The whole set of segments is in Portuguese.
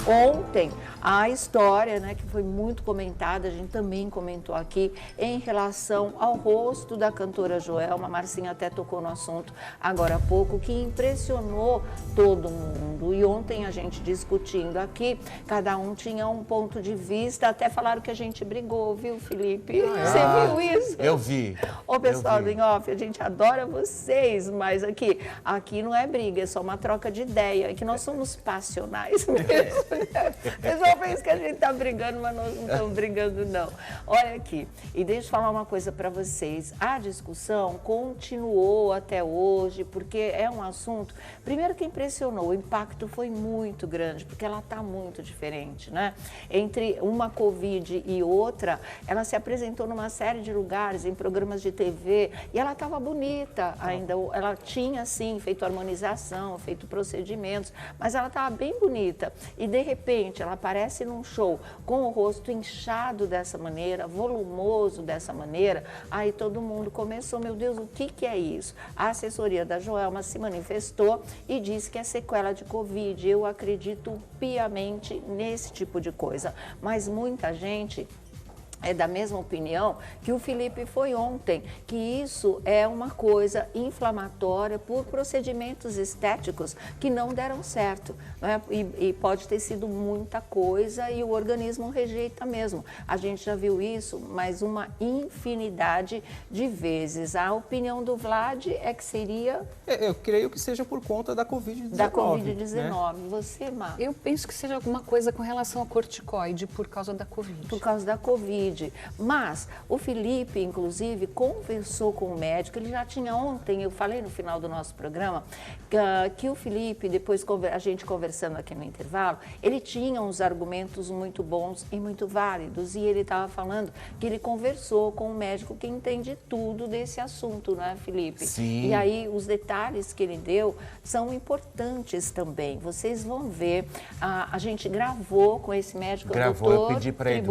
ontem a história, né, que foi muito comentada, a gente também comentou aqui, em relação ao rosto da cantora Joelma. A Marcinha até tocou no assunto agora há pouco, que impressionou todo mundo. E ontem a gente discutindo aqui, cada um tinha um ponto de vista, até falaram que a gente brigou, viu, Felipe? Você viu isso? Eu vi. Ô, pessoal do Em Off, a gente adora vocês, mas aqui não é briga, é só uma troca de ideia, é que nós somos passionais mesmo. O pessoal pensa que a gente está brigando, mas nós não estamos brigando, não. Olha aqui, e deixa eu falar uma coisa para vocês. A discussão continuou até hoje, porque é um assunto, primeiro que impressionou, o impacto foi muito grande, porque ela está muito diferente, né? Entre uma Covid e outra, ela se apresentou numa série de lugares, em programas de TV, e ela estava bonita ainda, ela tinha, sim, feito harmonização, feito procedimentos, mas ela estava bem bonita. E, de repente, ela aparece num show com o rosto inchado dessa maneira, volumoso dessa maneira, aí todo mundo começou, meu Deus, o que é isso? A assessoria da Joelma se manifestou e disse que é sequela de Covid. Eu acredito piamente nesse tipo de coisa, mas muita gente é da mesma opinião que o Felipe foi ontem, que isso é uma coisa inflamatória por procedimentos estéticos que não deram certo, né? E pode ter sido muita coisa e o organismo rejeita mesmo. A gente já viu isso, mas uma infinidade de vezes. A opinião do Vlad é que seria... Eu creio que seja por conta da Covid-19. Da Covid-19. Né? Você, Mar? Eu penso que seja alguma coisa com relação ao corticoide por causa da Covid. Por causa da Covid. Mas o Felipe, inclusive, conversou com o médico, ele já tinha ontem, eu falei no final do nosso programa, que o Felipe, depois a gente conversando aqui no intervalo, ele tinha uns argumentos muito bons e muito válidos, e ele estava falando que ele conversou com um médico que entende tudo desse assunto, né, Felipe? Sim. E aí os detalhes que ele deu são importantes também. Vocês vão ver, a gente gravou com esse médico, Gravou, eu pedi para ele,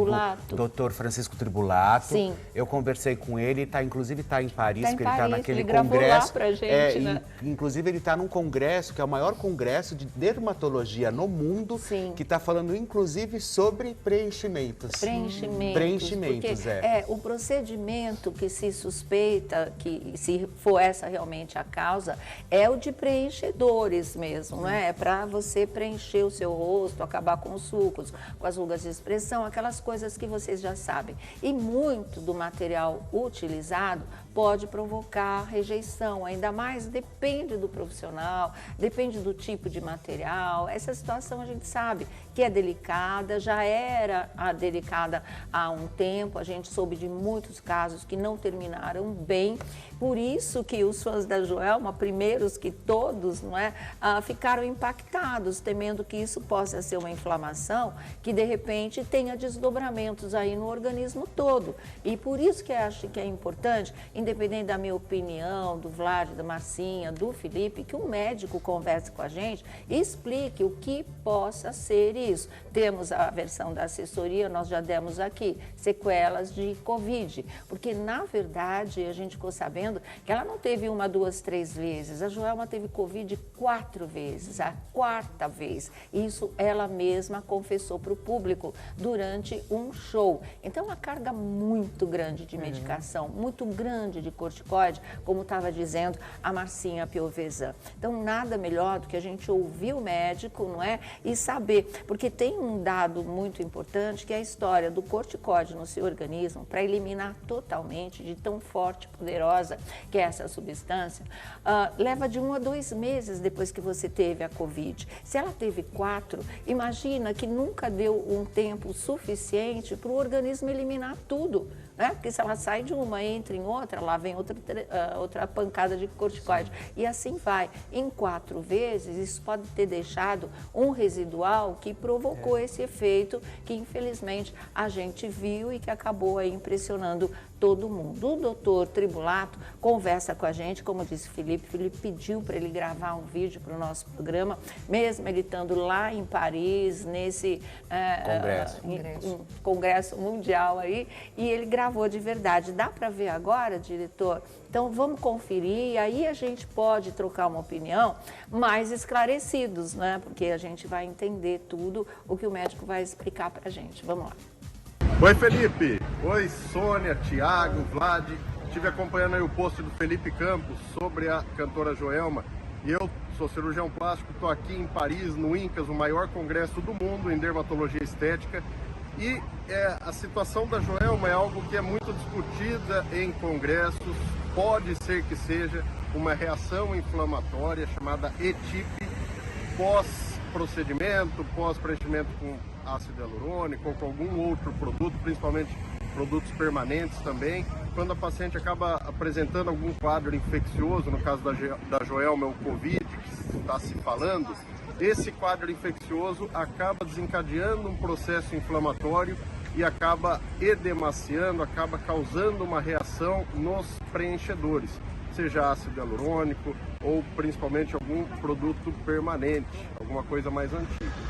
doutor Francisco Tribulato. Sim. Eu conversei com ele, inclusive está em Paris, porque ele está naquele ele congresso. Lá pra gente, né? Inclusive ele está num congresso, que é o maior congresso de dermatologia no mundo, Sim. que está falando inclusive sobre preenchimentos. Preenchimentos, o procedimento que se suspeita, que se for essa realmente a causa, é o de preenchedores mesmo, não é? É para você preencher o seu rosto, acabar com os sulcos, com as rugas de expressão, aquelas coisas que vocês já sabem. E muito do material utilizado pode provocar rejeição, ainda mais depende do profissional, depende do tipo de material. Essa situação a gente sabe que é delicada, já era delicada há um tempo, a gente soube de muitos casos que não terminaram bem, por isso que os fãs da Joelma, primeiros que todos, não é, ficaram impactados, temendo que isso possa ser uma inflamação que de repente tenha desdobramentos aí no organismo todo. E por isso que eu acho que é importante, independente da minha opinião, do Vlad, da Marcinha, do Felipe, que um médico converse com a gente e explique o que possa ser isso. Temos a versão da assessoria, nós já demos aqui, sequelas de Covid, porque na verdade a gente ficou sabendo que ela não teve 1, 2, 3 vezes, a Joelma teve Covid 4 vezes, a 4ª vez. Isso ela mesma confessou para o público durante um show. Então, uma carga muito grande de medicação, muito grande de corticoide, como estava dizendo a Marcinha Piovesan. Então, nada melhor do que a gente ouvir o médico, não é? E saber, porque tem um dado muito importante, que é a história do corticoide no seu organismo, para eliminar totalmente, de tão forte e poderosa que é essa substância, leva de 1 a 2 meses depois que você teve a Covid. Se ela teve 4, imagina que nunca deu um tempo suficiente para o organismo eliminar tudo, né? Porque se ela sai de uma, entra em outra, lá vem outra pancada de corticoide. E assim vai. Em 4 vezes, isso pode ter deixado um residual que provocou esse efeito que, infelizmente, a gente viu e que acabou aí impressionando todo mundo. O doutor Tribulato conversa com a gente, como disse Felipe pediu para ele gravar um vídeo para o nosso programa, mesmo ele estando lá em Paris, nesse congresso mundial aí, e ele gravou de verdade. Dá para ver agora, diretor? Então vamos conferir e aí a gente pode trocar uma opinião mais esclarecidos, né? Porque a gente vai entender tudo o que o médico vai explicar para a gente. Vamos lá. Oi, Felipe. Oi, Sônia, Thiago, Vlad. Estive acompanhando aí o post do Felipe Campos sobre a cantora Joelma. E eu sou cirurgião plástico, estou aqui em Paris, no INCAS, o maior congresso do mundo em dermatologia estética. E a situação da Joelma é algo que é muito discutida em congressos. Pode ser que seja uma reação inflamatória chamada ETIP, pós-procedimento, pós-preenchimento com ácido hialurônico ou com algum outro produto, principalmente produtos permanentes também. Quando a paciente acaba apresentando algum quadro infeccioso, no caso da Joelma, o Covid, que está se falando, esse quadro infeccioso acaba desencadeando um processo inflamatório e acaba edemaciando, acaba causando uma reação nos preenchedores, seja ácido hialurônico ou principalmente algum produto permanente, alguma coisa mais antiga.